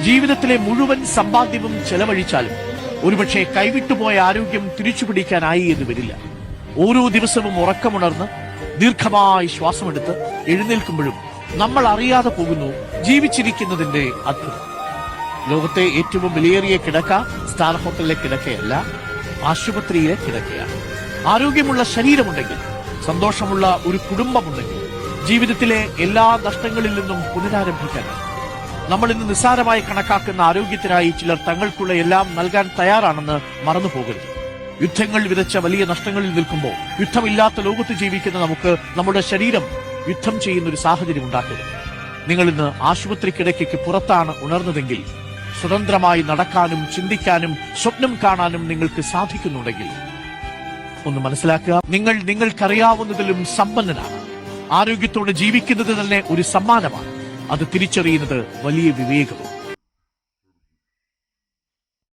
ജീവിതത്തിലെ മുഴുവൻ സമ്പാദ്യവും ചെലവഴിച്ചാലും ഒരുപക്ഷെ കൈവിട്ടുപോയ ആരോഗ്യം തിരിച്ചുപിടിക്കാനായി എന്ന് വരില്ല. ഓരോ ദിവസവും ഉറക്കമുണർന്ന് ദീർഘമായി ശ്വാസമെടുത്ത് എഴുന്നേൽക്കുമ്പോഴും നമ്മൾ അറിയാതെ പോകുന്നു ജീവിച്ചിരിക്കുന്നതിന്റെ അത്ഭുതം. ലോകത്തെ ഏറ്റവും വിലയേറിയ കിടക്ക സ്റ്റാർ ഹോട്ടലിലെ കിടക്കയല്ല, ആശുപത്രിയിലെ കിടക്കയാണ്. ആരോഗ്യമുള്ള ശരീരമുണ്ടെങ്കിൽ, സന്തോഷമുള്ള ഒരു കുടുംബമുണ്ടെങ്കിൽ ജീവിതത്തിലെ എല്ലാ നഷ്ടങ്ങളിൽ നിന്നും പുനരാരംഭിക്കാനാണ്. നമ്മൾ ഇന്ന് നിസ്സാരമായി കണക്കാക്കുന്ന ആരോഗ്യത്തിനായി ചിലർ തങ്ങൾക്കുള്ള എല്ലാം നൽകാൻ തയ്യാറാണെന്ന് മറന്നു പോകരുത്. യുദ്ധങ്ങൾ വിതച്ച വലിയ നഷ്ടങ്ങളിൽ നിൽക്കുമ്പോൾ യുദ്ധമില്ലാത്ത ലോകത്ത് ജീവിക്കുന്ന നമുക്ക് നമ്മുടെ ശരീരം യുദ്ധം ചെയ്യുന്ന ഒരു സാഹചര്യം ഉണ്ടാക്കരുത്. നിങ്ങൾ ഇന്ന് ആശുപത്രി കിടക്കയ്ക്ക് പുറത്താണ് ഉണർന്നതെങ്കിൽ സ്വതന്ത്രമായി നടക്കാനും ചിന്തിക്കാനും സ്വപ്നം കാണാനും നിങ്ങൾക്ക് സാധിക്കുന്നുണ്ടെങ്കിൽ ഒന്ന് മനസ്സിലാക്കുക, നിങ്ങൾ നിങ്ങൾക്കറിയാവുന്നതിലും സമ്പന്നനാണ്. ആരോഗ്യത്തോടെ ജീവിക്കുന്നത് തന്നെ ഒരു സമ്മാനമാണ്. അത് തിരിച്ചറിയുന്നത് വലിയ വിവേകവും.